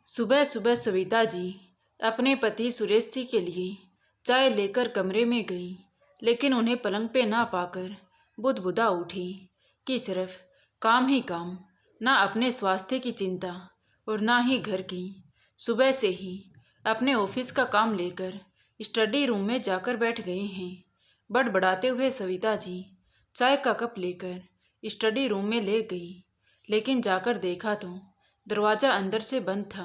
सुबह सुबह सविता जी अपने पति सुरेश जी के लिए चाय लेकर कमरे में गई, लेकिन उन्हें पलंग पे ना पाकर बुदबुदा उठी कि सिर्फ काम ही काम, ना अपने स्वास्थ्य की चिंता और ना ही घर की। सुबह से ही अपने ऑफिस का काम लेकर स्टडी रूम में जाकर बैठ गए हैं। बड़बड़ाते हुए सविता जी चाय का कप लेकर स्टडी रूम में ले गई, लेकिन जाकर देखा तो दरवाज़ा अंदर से बंद था।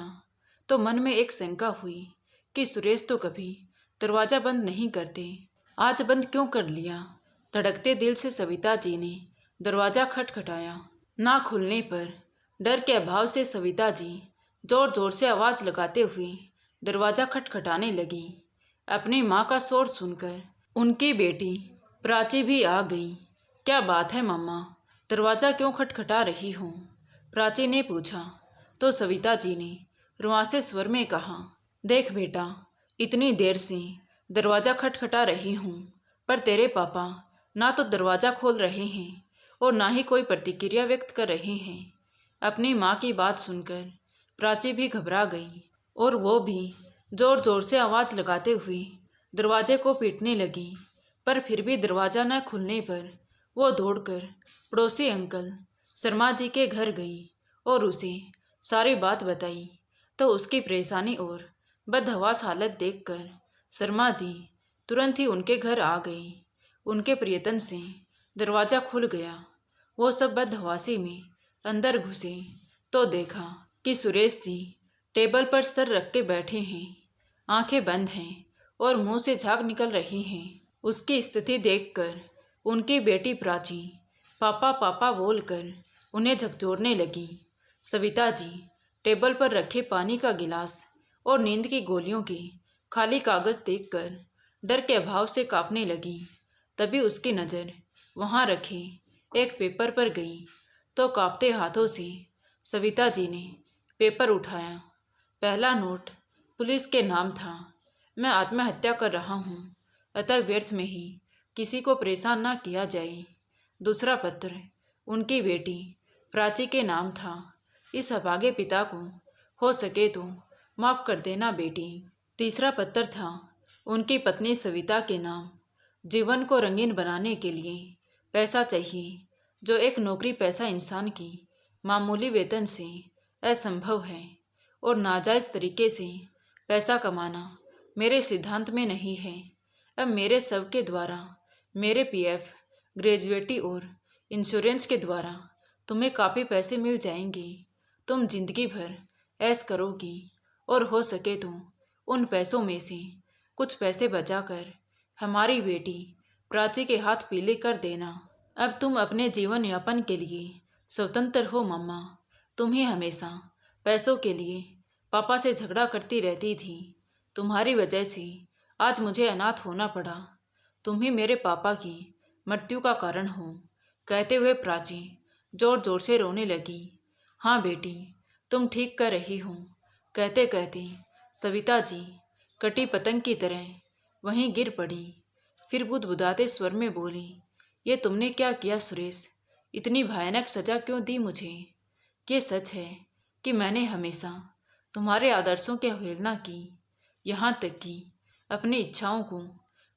तो मन में एक शंका हुई कि सुरेश तो कभी दरवाज़ा बंद नहीं करते, आज बंद क्यों कर लिया। धड़कते दिल से सविता जी ने दरवाज़ा खटखटाया। ना खुलने पर डर के अभाव से सविता जी जोर जोर से आवाज़ लगाते हुए दरवाज़ा खटखटाने लगी। अपनी माँ का शोर सुनकर उनकी बेटी प्राची भी आ गई। क्या बात है मम्मा, दरवाज़ा क्यों खटखटा रही हो? प्राची ने पूछा तो सविता जी ने रुआंसे स्वर में कहा, देख बेटा, इतनी देर से दरवाज़ा खटखटा रही हूँ, पर तेरे पापा ना तो दरवाज़ा खोल रहे हैं और ना ही कोई प्रतिक्रिया व्यक्त कर रहे हैं। अपनी माँ की बात सुनकर प्राची भी घबरा गई और वो भी जोर जोर से आवाज़ लगाते हुए दरवाजे को पीटने लगी। पर फिर भी दरवाज़ा न खुलने पर वो दौड़कर पड़ोसी अंकल शर्मा जी के घर गई और उसे सारी बात बताई। तो उसकी परेशानी और बदहवास हालत देखकर शर्मा जी तुरंत ही उनके घर आ गई। उनके प्रयत्न से दरवाज़ा खुल गया। वो सब बदहवासी में अंदर घुसे तो देखा कि सुरेश जी टेबल पर सर रख के बैठे हैं, आंखें बंद हैं और मुंह से झाग निकल रही हैं। उसकी स्थिति देखकर उनकी बेटी प्राची पापा पापा बोलकर उन्हें झकझोरने लगी। सविता जी टेबल पर रखे पानी का गिलास और नींद की गोलियों के खाली कागज़ देखकर डर के अभाव से कांपने लगी। तभी उसकी नज़र वहाँ रखे एक पेपर पर गई तो कांपते हाथों से सविता जी ने पेपर उठाया। पहला नोट पुलिस के नाम था, मैं आत्महत्या कर रहा हूँ, अतः व्यर्थ में ही किसी को परेशान ना किया जाए। दूसरा पत्र उनकी बेटी प्राची के नाम था, इस अभागे पिता को हो सके तो माफ़ कर देना बेटी। तीसरा पत्र था उनकी पत्नी सविता के नाम, जीवन को रंगीन बनाने के लिए पैसा चाहिए, जो एक नौकरी पैसा इंसान की मामूली वेतन से असंभव है और नाजायज़ तरीके से पैसा कमाना मेरे सिद्धांत में नहीं है। अब मेरे शव के द्वारा मेरे पीएफ, ग्रेजुएटी और इंश्योरेंस के द्वारा तुम्हें काफ़ी पैसे मिल जाएंगे। तुम जिंदगी भर ऐश करोगी और हो सके तो उन पैसों में से कुछ पैसे बचाकर हमारी बेटी प्राची के हाथ पीले कर देना। अब तुम अपने जीवन यापन के लिए स्वतंत्र हो मम्मा। तुम ही हमेशा पैसों के लिए पापा से झगड़ा करती रहती थी। तुम्हारी वजह से आज मुझे अनाथ होना पड़ा। तुम ही मेरे पापा की मृत्यु का कारण हो। कहते हुए प्राची जोर जोर से रोने लगी। हाँ बेटी, तुम ठीक कर रही हो। कहते कहते सविता जी कटी पतंग की तरह वहीं गिर पड़ी। फिर बुदबुदाते स्वर में बोली, ये तुमने क्या किया सुरेश? इतनी भयानक सज़ा क्यों दी मुझे? ये सच है कि मैंने हमेशा तुम्हारे आदर्शों की अवहेलना की, यहाँ तक कि अपनी इच्छाओं को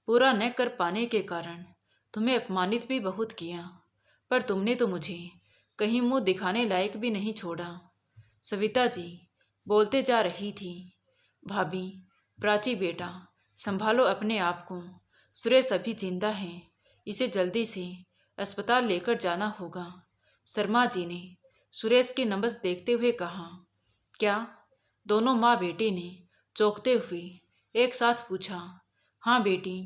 पूरा न कर पाने के कारण तुम्हें अपमानित भी बहुत किया, पर तुमने तो मुझे कहीं मुंह दिखाने लायक भी नहीं छोड़ा। सविता जी बोलते जा रही थी। भाभी, प्राची बेटा, संभालो अपने आप को। सुरेश अभी जिंदा है, इसे जल्दी से अस्पताल लेकर जाना होगा। शर्मा जी ने सुरेश की नब्ज देखते हुए कहा। क्या? दोनों माँ बेटी ने चौंकते हुए एक साथ पूछा। हाँ बेटी,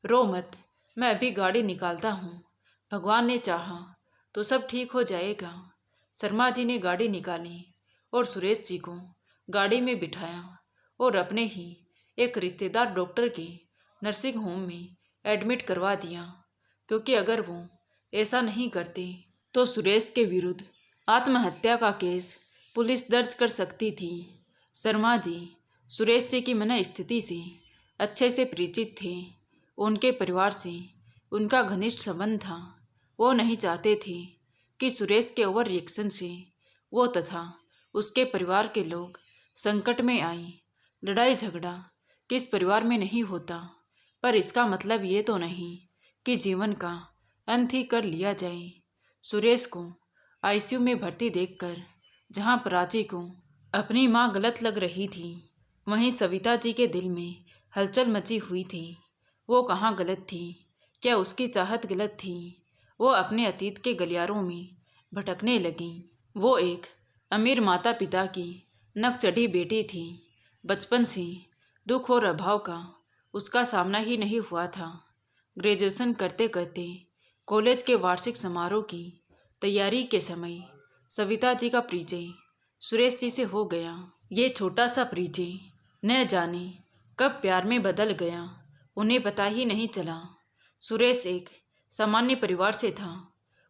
रो मत, मैं अभी गाड़ी निकालता हूँ। भगवान ने चाहा तो सब ठीक हो जाएगा। शर्मा जी ने गाड़ी निकाली और सुरेश जी को गाड़ी में बिठाया और अपने ही एक रिश्तेदार डॉक्टर के नर्सिंग होम में एडमिट करवा दिया, क्योंकि अगर वो ऐसा नहीं करते तो सुरेश के विरुद्ध आत्महत्या का केस पुलिस दर्ज कर सकती थी। शर्मा जी सुरेश जी की मनस्थिति से अच्छे से परिचित थे। उनके परिवार से उनका घनिष्ठ संबंध था। वो नहीं चाहते थे कि सुरेश के ओवर रिएक्शन से वो तथा उसके परिवार के लोग संकट में आई। लड़ाई झगड़ा किस परिवार में नहीं होता, पर इसका मतलब ये तो नहीं कि जीवन का अंत ही कर लिया जाए। सुरेश को आईसीयू में भर्ती देखकर जहां प्राची को अपनी मां गलत लग रही थी, वहीं सविता जी के दिल में हलचल मची हुई थी। वो कहाँ गलत थी? क्या उसकी चाहत गलत थी? वो अपने अतीत के गलियारों में भटकने लगी। वो एक अमीर माता पिता की नक चढ़ी बेटी थी। बचपन से दुख और अभाव का उसका सामना ही नहीं हुआ था। ग्रेजुएशन करते करते कॉलेज के वार्षिक समारोह की तैयारी के समय सविता जी का परिचय सुरेश जी से हो गया। ये छोटा सा परिचय न जाने कब प्यार में बदल गया, उन्हें पता ही नहीं चला। सुरेश एक सामान्य परिवार से था।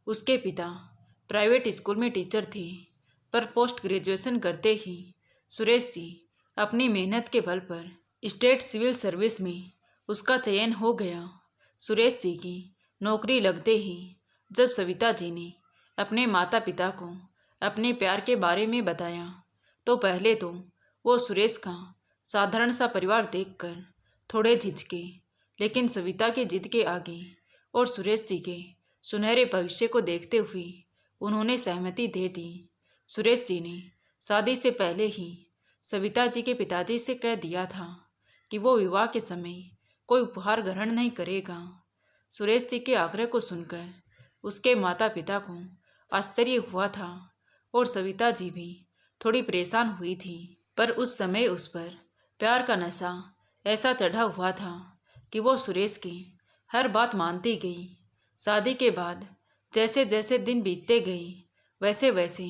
उसके पिता प्राइवेट स्कूल में टीचर थे, पर पोस्ट ग्रेजुएशन करते ही सुरेश जी अपनी मेहनत के बल पर स्टेट सिविल सर्विस में उसका चयन हो गया। सुरेश जी की नौकरी लगते ही जब सविता जी ने अपने माता पिता को अपने प्यार के बारे में बताया, तो पहले तो वो सुरेश का साधारण सा परिवार देखकर थोड़े झिझके, लेकिन सविता की जिद के आगे और सुरेश जी के सुनहरे भविष्य को देखते हुए उन्होंने सहमति दे दी। सुरेश जी ने शादी से पहले ही सविता जी के पिताजी से कह दिया था कि वो विवाह के समय कोई उपहार ग्रहण नहीं करेगा। सुरेश जी के आग्रह को सुनकर उसके माता पिता को आश्चर्य हुआ था और सविता जी भी थोड़ी परेशान हुई थी, पर उस समय उस पर प्यार का नशा ऐसा चढ़ा हुआ था कि वो सुरेश की हर बात मानती गई। शादी के बाद जैसे जैसे दिन बीतते गए, वैसे वैसे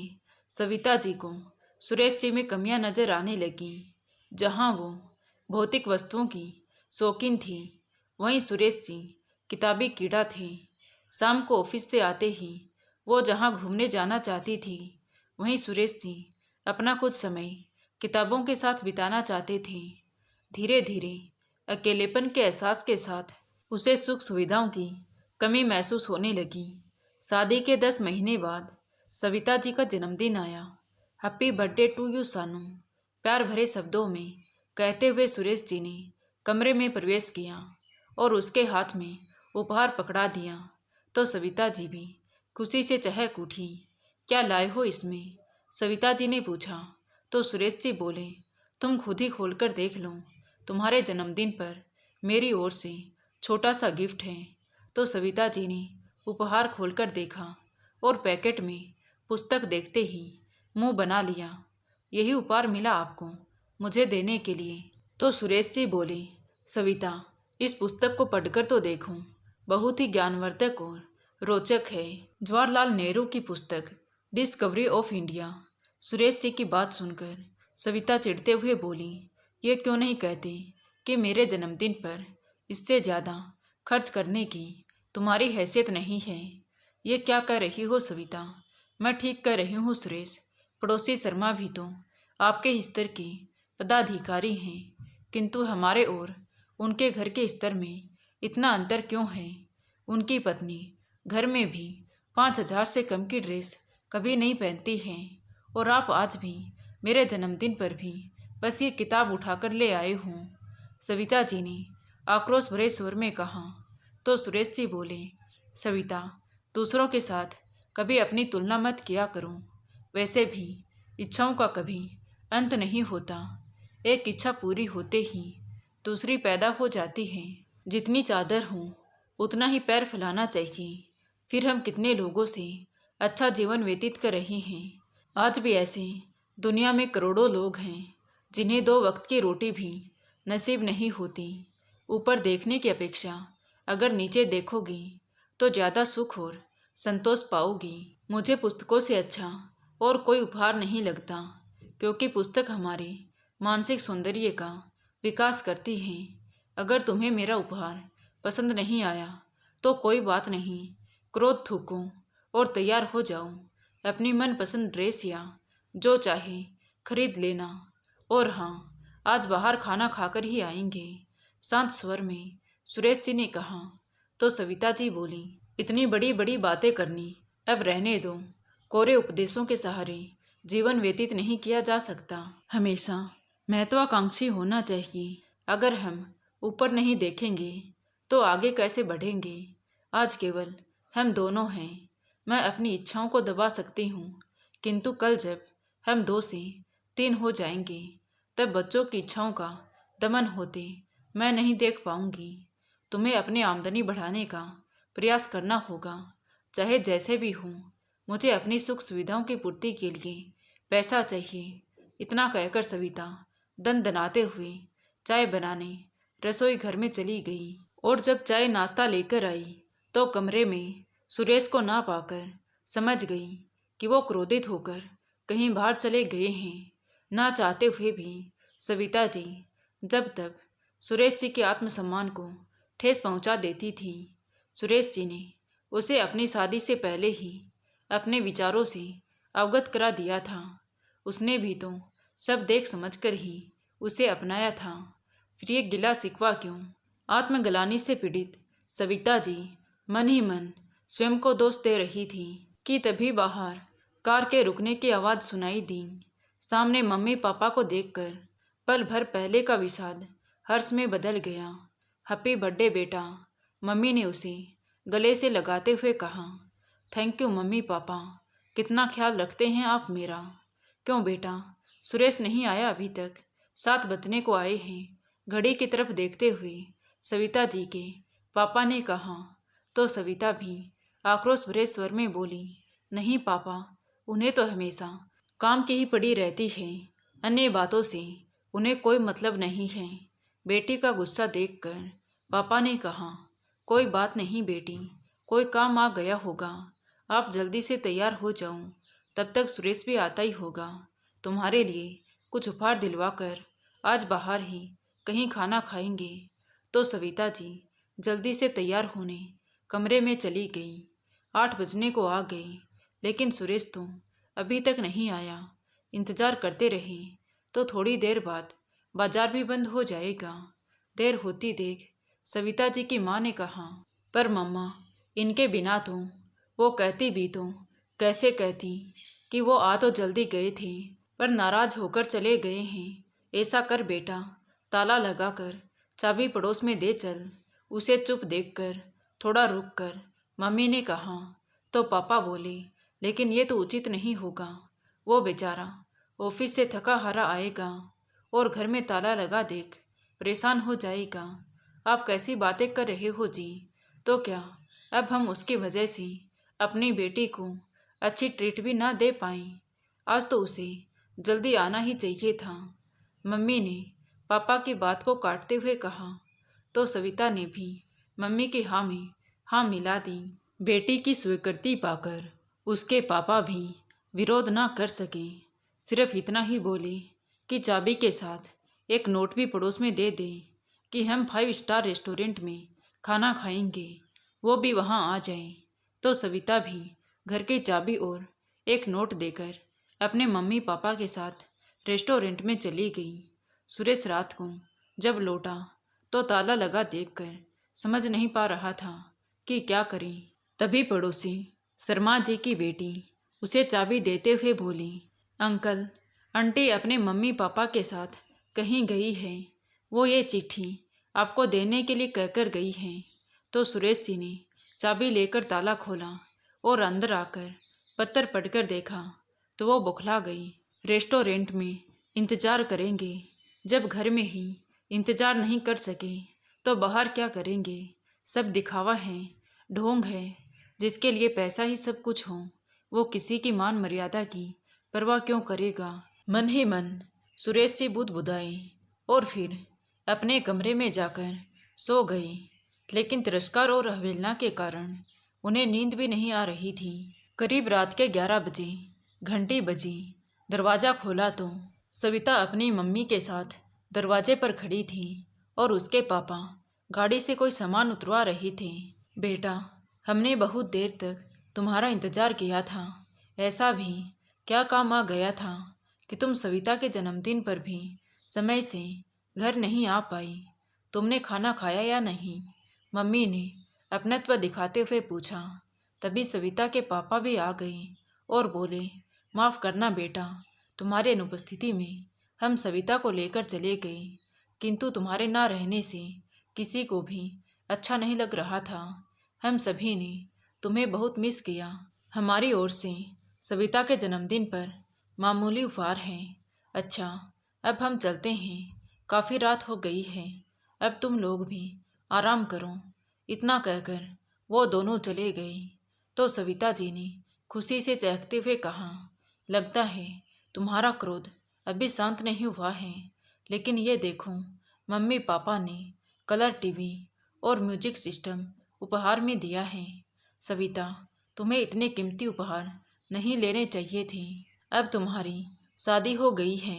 सविता जी को सुरेश जी में कमियां नजर आने लगी। जहां वो भौतिक वस्तुओं की शौकीन थी, वहीं सुरेश जी किताबी कीड़ा थे। शाम को ऑफिस से आते ही वो जहां घूमने जाना चाहती थी, वहीं सुरेश जी अपना कुछ समय किताबों के साथ बिताना चाहते थे। धीरे धीरे अकेलेपन के एहसास के साथ उसे सुख सुविधाओं की कमी महसूस होने लगी। शादी के 10 महीने बाद सविता जी का जन्मदिन आया। हैप्पी बर्थडे टू यू सानू, प्यार भरे शब्दों में कहते हुए सुरेश जी ने कमरे में प्रवेश किया और उसके हाथ में उपहार पकड़ा दिया, तो सविता जी भी खुशी से चहक उठी। क्या लाए हो इसमें? सविता जी ने पूछा, तो सुरेश जी बोले, तुम खुद ही खोलकर देख लो, तुम्हारे जन्मदिन पर मेरी ओर से छोटा सा गिफ्ट है। तो सविता जी ने उपहार खोलकर देखा और पैकेट में पुस्तक देखते ही मुंह बना लिया। यही उपहार मिला आपको मुझे देने के लिए? तो सुरेश जी बोले, सविता, इस पुस्तक को पढ़कर तो देखो, बहुत ही ज्ञानवर्धक और रोचक है। जवाहरलाल नेहरू की पुस्तक discovery of India. Suresh ji की बात सुनकर सविता चिढ़ते हुए बोली, ये क्यों नहीं कहते कि मेरे जन्मदिन पर इससे ज़्यादा खर्च करने की तुम्हारी हैसियत नहीं है। ये क्या कह रही हो सविता? मैं ठीक कह रही हूँ सुरेश। पड़ोसी शर्मा भी तो आपके स्तर के पदाधिकारी हैं, किंतु हमारे और उनके घर के स्तर में इतना अंतर क्यों है? उनकी पत्नी घर में भी 5,000 से कम की ड्रेस कभी नहीं पहनती है, और आप आज भी मेरे जन्मदिन पर भी बस ये किताब उठाकर ले आए हों। सविता जी ने आक्रोश भरे स्वर में कहा। तो सुरेश जी बोले, सविता, दूसरों के साथ कभी अपनी तुलना मत किया करो। वैसे भी इच्छाओं का कभी अंत नहीं होता। एक इच्छा पूरी होते ही दूसरी पैदा हो जाती है। जितनी चादर हो उतना ही पैर फैलाना चाहिए। फिर हम कितने लोगों से अच्छा जीवन व्यतीत कर रहे हैं। आज भी ऐसे दुनिया में करोड़ों लोग हैं जिन्हें 2 वक्त की रोटी भी नसीब नहीं होती। ऊपर देखने की अपेक्षा अगर नीचे देखोगी तो ज़्यादा सुख और संतोष पाओगी। मुझे पुस्तकों से अच्छा और कोई उपहार नहीं लगता, क्योंकि पुस्तक हमारे मानसिक सौंदर्य का विकास करती है। अगर तुम्हें मेरा उपहार पसंद नहीं आया तो कोई बात नहीं, क्रोध थूको और तैयार हो जाओ। अपनी मनपसंद ड्रेस या जो चाहे खरीद लेना। और हाँ, आज बाहर खाना खाकर ही आएंगे, शांत स्वर में सुरेश जी ने कहा। तो सविता जी बोली, इतनी बड़ी बड़ी बातें करनी अब रहने दो। कोरे उपदेशों के सहारे जीवन व्यतीत नहीं किया जा सकता। हमेशा महत्वाकांक्षी होना चाहिए। अगर हम ऊपर नहीं देखेंगे तो आगे कैसे बढ़ेंगे। आज केवल हम दोनों हैं। मैं अपनी इच्छाओं को दबा सकती हूँ, किंतु कल जब हम 2 से 3 हो जाएंगे तब बच्चों की इच्छाओं का दमन होते मैं नहीं देख पाऊंगी। तुम्हें अपनी आमदनी बढ़ाने का प्रयास करना होगा, चाहे जैसे भी हो। मुझे अपनी सुख सुविधाओं की पूर्ति के लिए पैसा चाहिए। इतना कहकर सविता दनदनाते हुए चाय बनाने रसोई घर में चली गई और जब चाय नाश्ता लेकर आई तो कमरे में सुरेश को ना पाकर समझ गई कि वो क्रोधित होकर कहीं बाहर चले गए हैं। ना चाहते हुए भी सविता जी जब तक सुरेश जी के आत्मसम्मान को ठेस पहुंचा देती थी। सुरेश जी ने उसे अपनी शादी से पहले ही अपने विचारों से अवगत करा दिया था। उसने भी तो सब देख समझकर ही उसे अपनाया था। फिर ये गिला शिकवा क्यों। आत्मग्लानि से पीड़ित सविता जी मन ही मन स्वयं को दोष दे रही थी कि तभी बाहर कार के रुकने की आवाज़ सुनाई दी। सामने मम्मी पापा को देखकर पल भर पहले का विषाद हर्ष में बदल गया। हैप्पी बर्थडे बेटा, मम्मी ने उसे गले से लगाते हुए कहा। थैंक यू मम्मी पापा, कितना ख्याल रखते हैं आप मेरा। क्यों बेटा, सुरेश नहीं आया अभी तक? 7 बजने को आए हैं। घड़ी की तरफ देखते हुए सविता जी के पापा ने कहा तो सविता भी आक्रोश भरे स्वर में बोली, नहीं पापा, उन्हें तो हमेशा काम की ही पड़ी रहती है, अन्य बातों से उन्हें कोई मतलब नहीं है। बेटी का गुस्सा देखकर पापा ने कहा, कोई बात नहीं बेटी, कोई काम आ गया होगा, आप जल्दी से तैयार हो जाओ, तब तक सुरेश भी आता ही होगा। तुम्हारे लिए कुछ उपहार दिलवाकर आज बाहर ही कहीं खाना खाएंगे। तो सविता जी जल्दी से तैयार होने कमरे में चली गई। 8 बजने को आ गए, लेकिन सुरेश तो अभी तक नहीं आया। इंतजार करते रहे तो थोड़ी देर बाद बाजार भी बंद हो जाएगा। देर होती देख सविता जी की माँ ने कहा, पर मम्मा, इनके बिना तो वो कहती भी तो कैसे कहती कि वो आ तो जल्दी गए थे पर नाराज होकर चले गए हैं। ऐसा कर बेटा, ताला लगाकर चाबी पड़ोस में दे चल। उसे चुप देखकर थोड़ा रुक कर मम्मी ने कहा तो पापा बोले, लेकिन ये तो उचित नहीं होगा। वो बेचारा ऑफिस से थका हारा आएगा और घर में ताला लगा देख परेशान हो जाएगा। आप कैसी बातें कर रहे हो जी। तो क्या अब हम उसकी वजह से अपनी बेटी को अच्छी ट्रीट भी ना दे पाएं? आज तो उसे जल्दी आना ही चाहिए था, मम्मी ने पापा की बात को काटते हुए कहा। तो सविता ने भी मम्मी की हाँ में हाँ मिला दी। बेटी की स्वीकृति पाकर उसके पापा भी विरोध ना कर सके। सिर्फ इतना ही बोले कि चाबी के साथ एक नोट भी पड़ोस में दे दे कि हम 5 स्टार रेस्टोरेंट में खाना खाएंगे, वो भी वहाँ आ जाए। तो सविता भी घर की चाबी और एक नोट देकर अपने मम्मी पापा के साथ रेस्टोरेंट में चली गई। सुरेश रात को जब लौटा तो ताला लगा देखकर समझ नहीं पा रहा था कि क्या करे। तभी पड़ोसी शर्मा जी की बेटी उसे चाबी देते हुए बोली, अंकल, आंटी अपने मम्मी पापा के साथ कहीं गई है, वो ये चिट्ठी आपको देने के लिए कहकर गई है। तो सुरेश जी ने चाबी लेकर ताला खोला और अंदर आकर पत्थर पढ़कर देखा तो वो बौखला गई। रेस्टोरेंट में इंतजार करेंगे, जब घर में ही इंतजार नहीं कर सके तो बाहर क्या करेंगे। सब दिखावा है, ढोंग है, जिसके लिए पैसा ही सब कुछ हो वो किसी की मान मर्यादा की परवाह क्यों करेगा। मन ही मन सुरेश जी बुदबुदाए और फिर अपने कमरे में जाकर सो गए। लेकिन तिरस्कार और अवहेलना के कारण उन्हें नींद भी नहीं आ रही थी। करीब रात के 11 बजे घंटी बजी। दरवाज़ा खोला तो सविता अपनी मम्मी के साथ दरवाजे पर खड़ी थी और उसके पापा गाड़ी से कोई सामान उतरवा रहे थे। बेटा, हमने बहुत देर तक तुम्हारा इंतज़ार किया था। ऐसा भी क्या काम आ गया था कि तुम सविता के जन्मदिन पर भी समय से घर नहीं आ पाई? तुमने खाना खाया या नहीं? मम्मी ने अपनत्व दिखाते हुए पूछा। तभी सविता के पापा भी आ गए और बोले, माफ़ करना बेटा, तुम्हारी अनुपस्थिति में हम सविता को लेकर चले गए, किंतु तुम्हारे ना रहने से किसी को भी अच्छा नहीं लग रहा था। हम सभी ने तुम्हें बहुत मिस किया। हमारी ओर से सविता के जन्मदिन पर मामूली उपहार है। अच्छा, अब हम चलते हैं, काफ़ी रात हो गई है, अब तुम लोग भी आराम करो। इतना कहकर वो दोनों चले गए तो सविता जी ने खुशी से चहकते हुए कहा, लगता है तुम्हारा क्रोध अभी शांत नहीं हुआ है, लेकिन ये देखो, मम्मी पापा ने कलर टीवी और म्यूजिक सिस्टम उपहार में दिया है। सविता, तुम्हें इतने कीमती उपहार नहीं लेने चाहिए थे। अब तुम्हारी शादी हो गई है।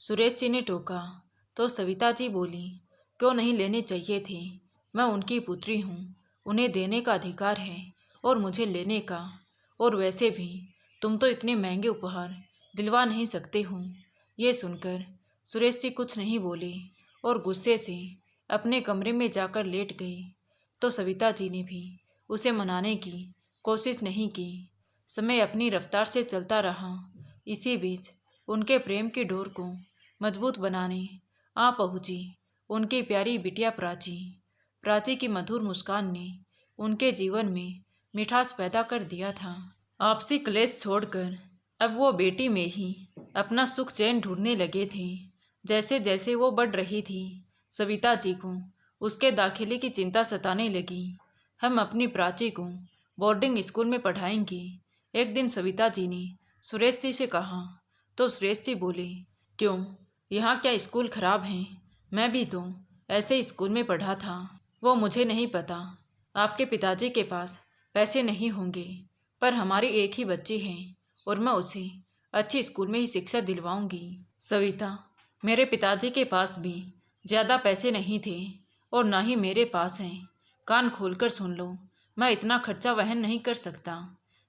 सुरेश जी ने टोका तो सविता जी बोली, क्यों नहीं लेने चाहिए थे? मैं उनकी पुत्री हूँ, उन्हें देने का अधिकार है और मुझे लेने का। और वैसे भी तुम तो इतने महंगे उपहार दिलवा नहीं सकते हो। ये सुनकर सुरेश जी कुछ नहीं बोले और गुस्से से अपने कमरे में जाकर लेट गए। तो सविता जी ने भी उसे मनाने की कोशिश नहीं की। समय अपनी रफ्तार से चलता रहा। इसी बीच उनके प्रेम की डोर को मजबूत बनाने आ पहुंची उनकी प्यारी बिटिया प्राची। प्राची की मधुर मुस्कान ने उनके जीवन में मिठास पैदा कर दिया था। आपसी क्लेश छोड़कर अब वो बेटी में ही अपना सुख चैन ढूंढने लगे थे। जैसे जैसे वो बढ़ रही थी, सविता जी को उसके दाखिले की चिंता सताने लगी। हम अपनी प्राची को बोर्डिंग स्कूल में पढ़ाएंगे, एक दिन सविता जी ने सुरेश जी से कहा। तो सुरेश जी बोले, क्यों, यहाँ क्या स्कूल खराब है? मैं भी तो ऐसे स्कूल में पढ़ा था। वो मुझे नहीं पता, आपके पिताजी के पास पैसे नहीं होंगे, पर हमारी एक ही बच्ची है और मैं उसे अच्छी स्कूल में ही शिक्षा दिलवाऊंगी। सविता, मेरे पिताजी के पास भी ज़्यादा पैसे नहीं थे और ना ही मेरे पास हैं। कान खोलकर सुन लो, मैं इतना खर्चा वहन नहीं कर सकता।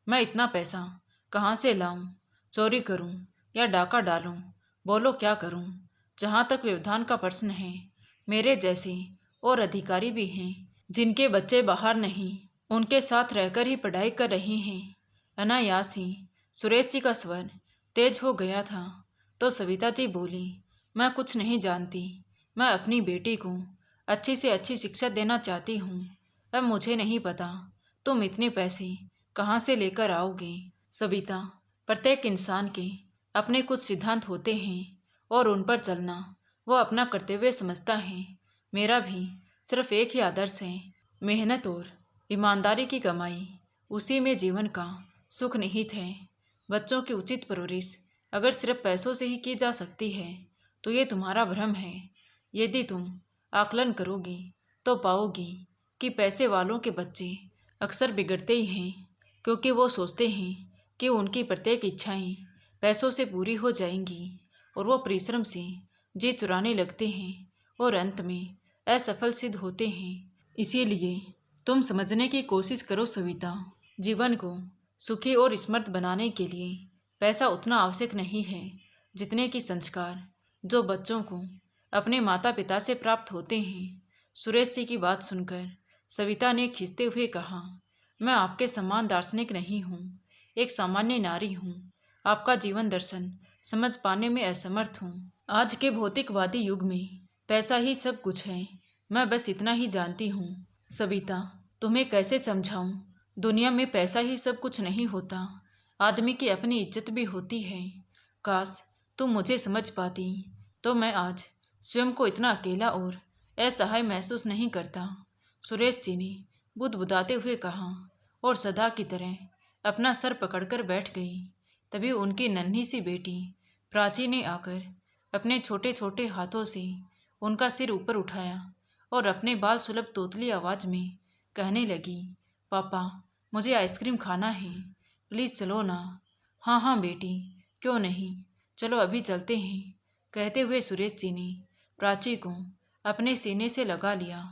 मैं इतना पैसा कहाँ से लाऊं? चोरी करूं या डाका डालूं? बोलो क्या करूं? जहाँ तक व्यवधान का प्रश्न है, मेरे जैसे और अधिकारी भी हैं जिनके बच्चे बाहर नहीं, उनके साथ रहकर ही पढ़ाई कर रहे हैं। अनायास ही सुरेश जी का स्वर तेज हो गया था। तो सविता जी बोली, मैं कुछ नहीं जानती, मैं अपनी बेटी को अच्छी से अच्छी शिक्षा देना चाहती हूँ। अब मुझे नहीं पता तुम इतने पैसे कहाँ से लेकर आओगे। सविता, प्रत्येक इंसान के अपने कुछ सिद्धांत होते हैं और उन पर चलना वो अपना कर्तव्य समझता है। मेरा भी सिर्फ एक ही आदर्श है, मेहनत और ईमानदारी की कमाई, उसी में जीवन का सुख निहित है। बच्चों की उचित परवरिश अगर सिर्फ पैसों से ही की जा सकती है तो ये तुम्हारा भ्रम है। यदि तुम आकलन करोगी तो पाओगी कि पैसे वालों के बच्चे अक्सर बिगड़ते ही हैं, क्योंकि वो सोचते हैं कि उनकी प्रत्येक इच्छाएं पैसों से पूरी हो जाएंगी और वो परिश्रम से जी चुराने लगते हैं और अंत में असफल सिद्ध होते हैं। इसीलिए तुम समझने की कोशिश करो सविता, जीवन को सुखी और समृद्ध बनाने के लिए पैसा उतना आवश्यक नहीं है जितने कि संस्कार, जो बच्चों को अपने माता पिता से प्राप्त होते हैं। सुरेश जी की बात सुनकर सविता ने खींचते हुए कहा, मैं आपके समान दार्शनिक नहीं हूँ, एक सामान्य नारी हूँ। आपका जीवन दर्शन समझ पाने में असमर्थ हूँ। आज के भौतिकवादी युग में पैसा ही सब कुछ है, मैं बस इतना ही जानती हूँ। सविता, तुम्हें कैसे समझाऊं? दुनिया में पैसा ही सब कुछ नहीं होता, आदमी की अपनी इज्जत भी होती है। काश तुम मुझे समझ पाती तो मैं आज स्वयं को इतना अकेला और असहाय महसूस नहीं करता। सुरेश जी ने बुदबुदाते हुए कहा और सदा की तरह अपना सर पकड़कर बैठ गई। तभी उनकी नन्ही सी बेटी प्राची ने आकर अपने छोटे छोटे हाथों से उनका सिर ऊपर उठाया और अपने बाल सुलभ तोतली आवाज में कहने लगी, पापा, मुझे आइसक्रीम खाना है, प्लीज़ चलो ना। हाँ हाँ बेटी, क्यों नहीं, चलो अभी चलते हैं। कहते हुए सुरेश जी ने प्राची को अपने सीने से लगा लिया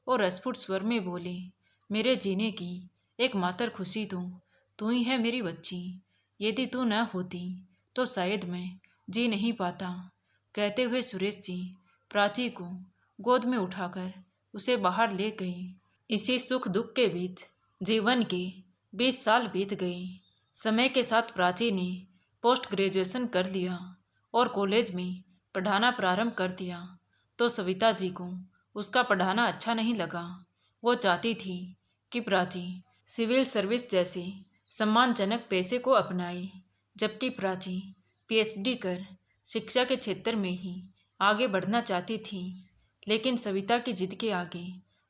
और अस्फुट स्वर में बोले, मेरे जीने की एकमात्र खुशी तो तू ही है मेरी बच्ची। यदि तू न होती तो शायद मैं जी नहीं पाता। कहते हुए सुरेश जी प्राची को गोद में उठाकर उसे बाहर ले गए। इसी सुख दुख के बीच जीवन के 20 साल बीत गए। समय के साथ प्राची ने पोस्ट ग्रेजुएशन कर लिया और कॉलेज में पढ़ाना प्रारंभ कर दिया तो सविता जी को उसका पढ़ाना अच्छा नहीं लगा। वो चाहती थी कि प्राची सिविल सर्विस जैसे सम्मानजनक पेशे को अपनाए, जबकि प्राची पीएचडी कर शिक्षा के क्षेत्र में ही आगे बढ़ना चाहती थी। लेकिन सविता की जिद के आगे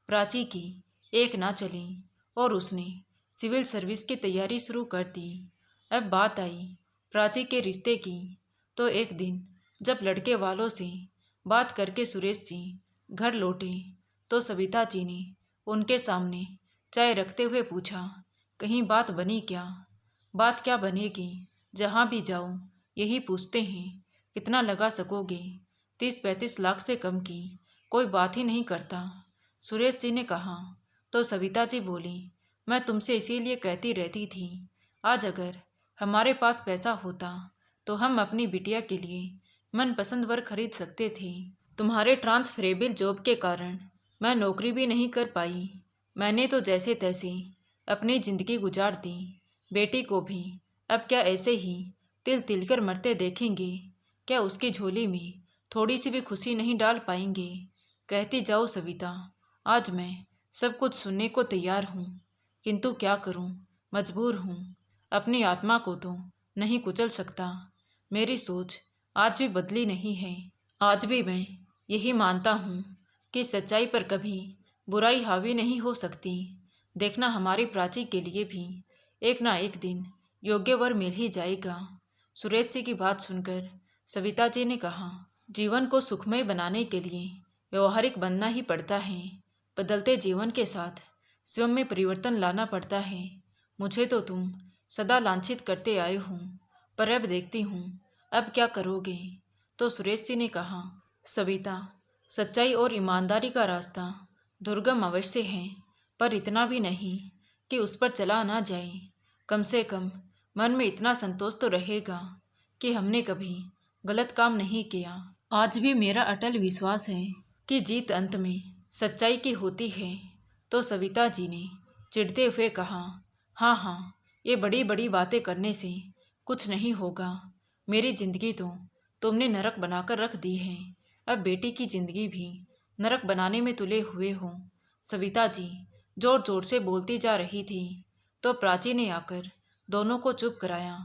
प्राची की एक ना चली और उसने सिविल सर्विस की तैयारी शुरू कर दी। अब बात आई प्राची के रिश्ते की, तो एक दिन जब लड़के वालों से बात करके सुरेश जी घर लौटे तो सविता जी ने उनके सामने चाय रखते हुए पूछा, कहीं बात बनी क्या? बात क्या बनेगी, जहाँ भी जाओ यही पूछते हैं, कितना लगा सकोगे? 30-35 लाख से कम की कोई बात ही नहीं करता, सुरेश जी ने कहा। तो सविता जी बोली, मैं तुमसे इसीलिए कहती रहती थी, आज अगर हमारे पास पैसा होता तो हम अपनी बिटिया के लिए मनपसंद वर खरीद सकते थे। तुम्हारे ट्रांसफरेबल जॉब के कारण मैं नौकरी भी नहीं कर पाई। मैंने तो जैसे तैसे अपनी ज़िंदगी गुजार दी। बेटी को भी अब क्या ऐसे ही तिल तिल कर मरते देखेंगे? क्या उसकी झोली में थोड़ी सी भी खुशी नहीं डाल पाएंगे? कहती जाओ सविता, आज मैं सब कुछ सुनने को तैयार हूँ, किंतु क्या करूँ, मजबूर हूँ। अपनी आत्मा को तो नहीं कुचल सकता। मेरी सोच आज भी बदली नहीं है। आज भी मैं यही मानता हूँ कि सच्चाई पर कभी बुराई हावी नहीं हो सकती। देखना हमारी प्राची के लिए भी एक ना एक दिन योग्य वर मिल ही जाएगा। सुरेश जी की बात सुनकर सविता जी ने कहा, जीवन को सुखमय बनाने के लिए व्यवहारिक बनना ही पड़ता है। बदलते जीवन के साथ स्वयं में परिवर्तन लाना पड़ता है। मुझे तो तुम सदा लांछित करते आए हो, पर अब देखती हूँ अब क्या करोगे। तो सुरेश जी ने कहा, सविता, सच्चाई और ईमानदारी का रास्ता दुर्गम अवश्य है, पर इतना भी नहीं कि उस पर चला ना जाए। कम से कम मन में इतना संतोष तो रहेगा कि हमने कभी गलत काम नहीं किया। आज भी मेरा अटल विश्वास है कि जीत अंत में सच्चाई की होती है। तो सविता जी ने चिढ़ते हुए कहा, हाँ हाँ, ये बड़ी बड़ी बातें करने से कुछ नहीं होगा। मेरी जिंदगी तो तुमने नरक बनाकर रख दी है, अब बेटी की जिंदगी भी नरक बनाने में तुले हुए हो। सविता जी जोर जोर से बोलती जा रही थी तो प्राची ने आकर दोनों को चुप कराया।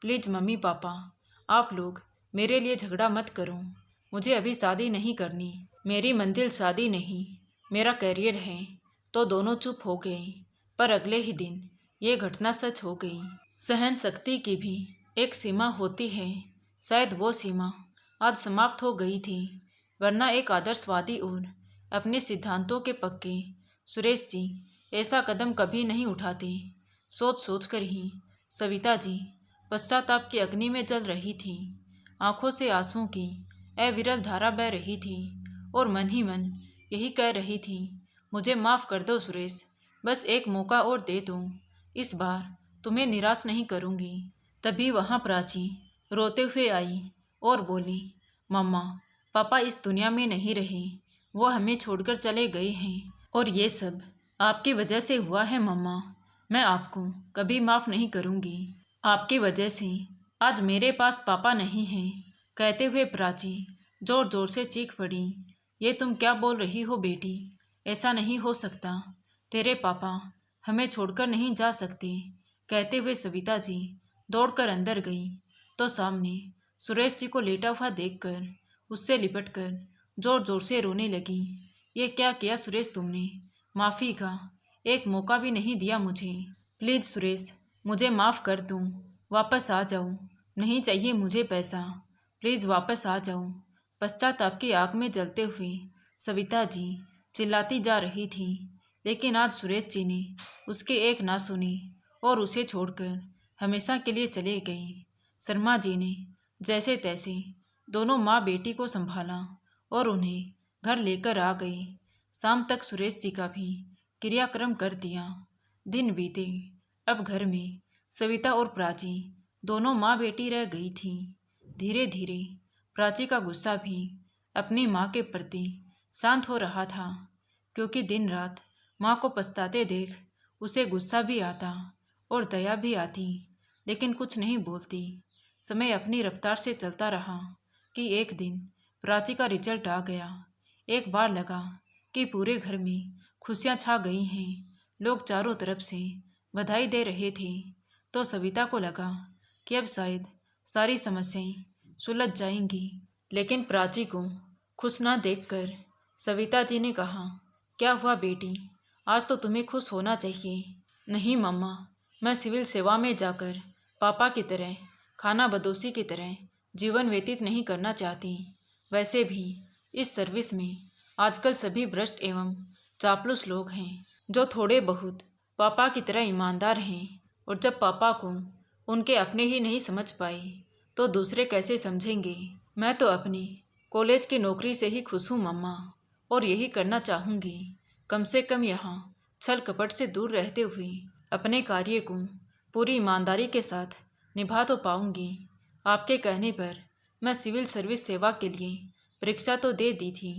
प्लीज मम्मी पापा, आप लोग मेरे लिए झगड़ा मत करो। मुझे अभी शादी नहीं करनी। मेरी मंजिल शादी नहीं, मेरा करियर है। तो दोनों चुप हो गए। पर अगले ही दिन ये घटना सच हो गई। सहन शक्ति की भी एक सीमा होती है। शायद वो सीमा आज समाप्त हो गई थी, वरना एक आदर्शवादी और अपने सिद्धांतों के पक्के सुरेश जी ऐसा कदम कभी नहीं उठाते। सोच सोच कर ही सविता जी पश्चाताप की अग्नि में जल रही थी। आंखों से आंसुओं की अविरल धारा बह रही थी और मन ही मन यही कह रही थी, मुझे माफ़ कर दो सुरेश, बस एक मौका और दे दो, इस बार तुम्हें निराश नहीं करूँगी। तभी वहाँ प्राची रोते हुए आई और बोली, मम्मा पापा इस दुनिया में नहीं रहे, वो हमें छोड़कर चले गए हैं और ये सब आपकी वजह से हुआ है मम्मा। मैं आपको कभी माफ़ नहीं करूँगी। आपकी वजह से आज मेरे पास पापा नहीं हैं। कहते हुए प्राची जोर जोर से चीख पड़ी, ये तुम क्या बोल रही हो बेटी? ऐसा नहीं हो सकता, तेरे पापा हमें छोड़कर नहीं जा सकते। कहते हुए सविता जी दौड़कर अंदर गई तो सामने सुरेश जी को लेटा हुआ देखकर उससे लिपटकर जोर जोर से रोने लगी। ये क्या किया सुरेश तुमने? माफ़ी का एक मौका भी नहीं दिया मुझे। प्लीज़ सुरेश, मुझे माफ़ कर दो, वापस आ जाओ। नहीं चाहिए मुझे पैसा, प्लीज़ वापस आ जाओ। पश्चाताप की आग में जलते हुए सविता जी चिल्लाती जा रही थी, लेकिन आज सुरेश जी ने उसकी एक ना सुनी और उसे छोड़कर हमेशा के लिए चले गए। शर्मा जी ने जैसे तैसे दोनों माँ बेटी को संभाला और उन्हें घर लेकर आ गए। शाम तक सुरेश जी का भी क्रियाक्रम कर दिया। दिन बीते। अब घर में सविता और प्राची दोनों माँ बेटी रह गई थी। धीरे धीरे प्राची का गुस्सा भी अपनी माँ के प्रति शांत हो रहा था, क्योंकि दिन रात माँ को पछताते देख उसे गुस्सा भी आता और दया भी आती, लेकिन कुछ नहीं बोलती। समय अपनी रफ्तार से चलता रहा कि एक दिन प्राची का रिजल्ट आ गया। एक बार लगा कि पूरे घर में खुशियां छा गई हैं। लोग चारों तरफ से बधाई दे रहे थे। तो सविता को लगा कि अब शायद सारी समस्याएं सुलझ जाएंगी। लेकिन प्राची को खुश ना देखकर सविता जी ने कहा, क्या हुआ बेटी, आज तो तुम्हें खुश होना चाहिए। नहीं मम्मा, मैं सिविल सेवा में जाकर पापा की तरह खाना बदोशी की तरह जीवन व्यतीत नहीं करना चाहती। वैसे भी इस सर्विस में आजकल सभी भ्रष्ट एवं चापलूस लोग हैं जो थोड़े बहुत पापा की तरह ईमानदार हैं। और जब पापा को उनके अपने ही नहीं समझ पाए तो दूसरे कैसे समझेंगे। मैं तो अपनी कॉलेज की नौकरी से ही खुश हूँ मम्मा, और यही करना चाहूँगी। कम से कम यहाँ छल कपट से दूर रहते हुए अपने कार्य को पूरी ईमानदारी के साथ निभा तो पाऊँगी। आपके कहने पर मैं सिविल सर्विस सेवा के लिए परीक्षा तो दे दी थी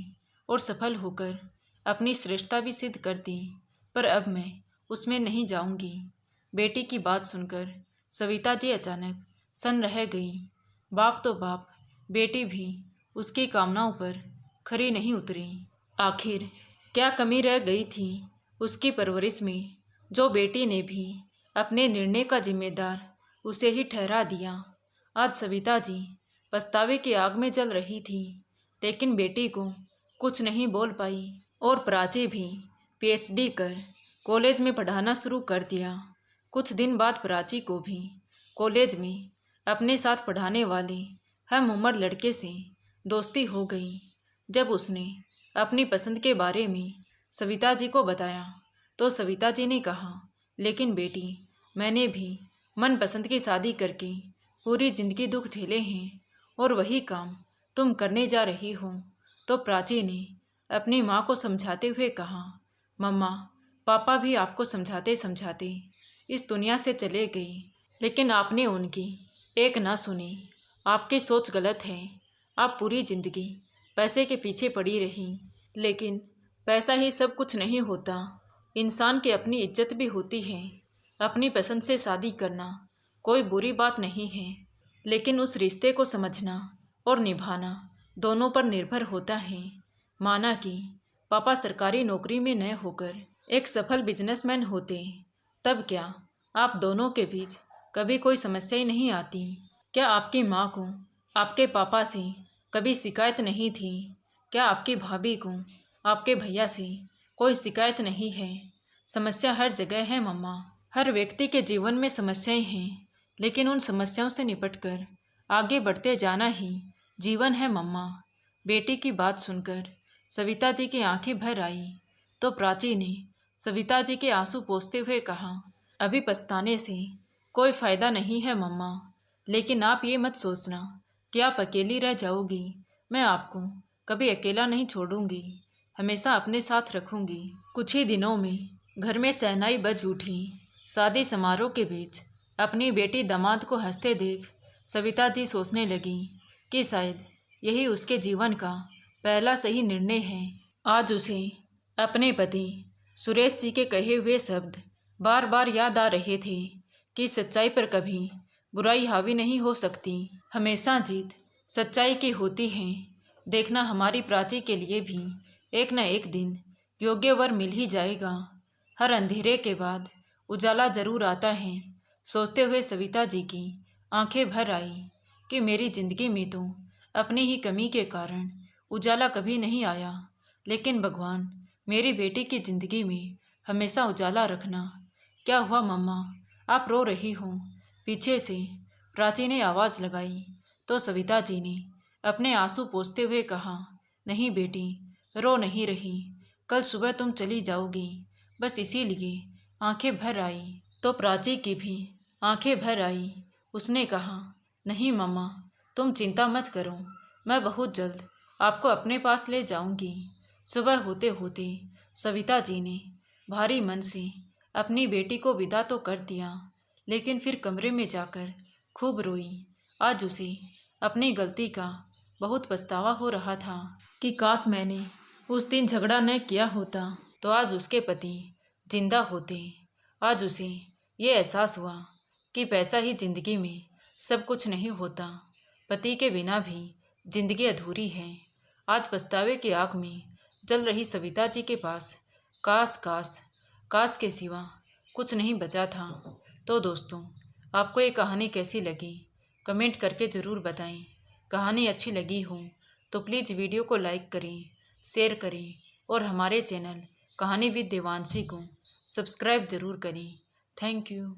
और सफल होकर अपनी श्रेष्ठता भी सिद्ध कर दी, पर अब मैं उसमें नहीं जाऊंगी। बेटी की बात सुनकर सविता जी अचानक सन्न रह गई। बाप तो बाप, बेटी भी उसकी कामनाओं पर खरी नहीं उतरी। आखिर क्या कमी रह गई थी उसकी परवरिश में, जो बेटी ने भी अपने निर्णय का जिम्मेदार उसे ही ठहरा दिया। आज सविता जी पछतावे की आग में जल रही थी, लेकिन बेटी को कुछ नहीं बोल पाई। और प्राची भी पीएचडी कर कॉलेज में पढ़ाना शुरू कर दिया। कुछ दिन बाद प्राची को भी कॉलेज में अपने साथ पढ़ाने वाले हम उम्र लड़के से दोस्ती हो गई। जब उसने अपनी पसंद के बारे में सविता जी को बताया तो सविता जी ने कहा, लेकिन बेटी, मैंने भी मनपसंद की शादी करके पूरी जिंदगी दुख झेले हैं और वही काम तुम करने जा रही हो। तो प्राची ने अपनी माँ को समझाते हुए कहा, मम्मा, पापा भी आपको समझाते समझाते इस दुनिया से चले गए, लेकिन आपने उनकी एक ना सुनी। आपकी सोच गलत है। आप पूरी जिंदगी पैसे के पीछे पड़ी रही, लेकिन पैसा ही सब कुछ नहीं होता। इंसान की अपनी इज्जत भी होती है। अपनी पसंद से शादी करना कोई बुरी बात नहीं है, लेकिन उस रिश्ते को समझना और निभाना दोनों पर निर्भर होता है। माना कि पापा सरकारी नौकरी में न होकर एक सफल बिजनेसमैन होते, तब क्या आप दोनों के बीच कभी कोई समस्या ही नहीं आती? क्या आपकी माँ को आपके पापा से कभी शिकायत नहीं थी? क्या आपकी भाभी को आपके भैया से कोई शिकायत नहीं है? समस्या हर जगह है मम्मा। हर व्यक्ति के जीवन में समस्याएं हैं, लेकिन उन समस्याओं से निपटकर आगे बढ़ते जाना ही जीवन है मम्मा। बेटी की बात सुनकर सविता जी की आंखें भर आई तो प्राची ने सविता जी के आंसू पोंछते हुए कहा, अभी पछताने से कोई फायदा नहीं है मम्मा, लेकिन आप ये मत सोचना कि आप अकेली रह जाओगी। मैं आपको कभी अकेला नहीं छोड़ूंगी, हमेशा अपने साथ रखूंगी। कुछ ही दिनों में घर में शहनाई बज उठी। शादी समारोह के बीच अपनी बेटी दामाद को हंसते देख सविता जी सोचने लगी कि शायद यही उसके जीवन का पहला सही निर्णय है। आज उसे अपने पति सुरेश जी के कहे हुए शब्द बार बार याद आ रहे थे कि सच्चाई पर कभी बुराई हावी नहीं हो सकती, हमेशा जीत सच्चाई की होती है। देखना, हमारी प्राची के लिए भी एक न एक दिन योग्य वर मिल ही जाएगा। हर अंधेरे के बाद उजाला जरूर आता है। सोचते हुए सविता जी की आंखें भर आई कि मेरी जिंदगी में तो अपनी ही कमी के कारण उजाला कभी नहीं आया, लेकिन भगवान मेरी बेटी की जिंदगी में हमेशा उजाला रखना। क्या हुआ मम्मा, आप रो रही हो? पीछे से प्राची ने आवाज़ लगाई तो सविता जी ने अपने आंसू पोंछते हुए कहा, नहीं बेटी, रो नहीं रही। कल सुबह तुम चली जाओगी, बस इसीलिए आंखें भर आई। तो प्राची की भी आंखें भर आई। उसने कहा, नहीं मम्मा, तुम चिंता मत करो, मैं बहुत जल्द आपको अपने पास ले जाऊंगी। सुबह होते होते सविता जी ने भारी मन से अपनी बेटी को विदा तो कर दिया, लेकिन फिर कमरे में जाकर खूब रोई। आज उसे अपनी गलती का बहुत पछतावा हो रहा था कि काश मैंने उस दिन झगड़ा न किया होता तो आज उसके पति जिंदा होते। आज उसे ये एहसास हुआ कि पैसा ही जिंदगी में सब कुछ नहीं होता। पति के बिना भी जिंदगी अधूरी है। आज पछतावे की आग में जल रही सविता जी के पास काश काश काश के सिवा कुछ नहीं बचा था। तो दोस्तों, आपको ये कहानी कैसी लगी कमेंट करके ज़रूर बताएं। कहानी अच्छी लगी हो तो प्लीज़ वीडियो को लाइक करें, शेयर करें और हमारे चैनल कहानी विद देवांशी को सब्सक्राइब ज़रूर करें। Thank you.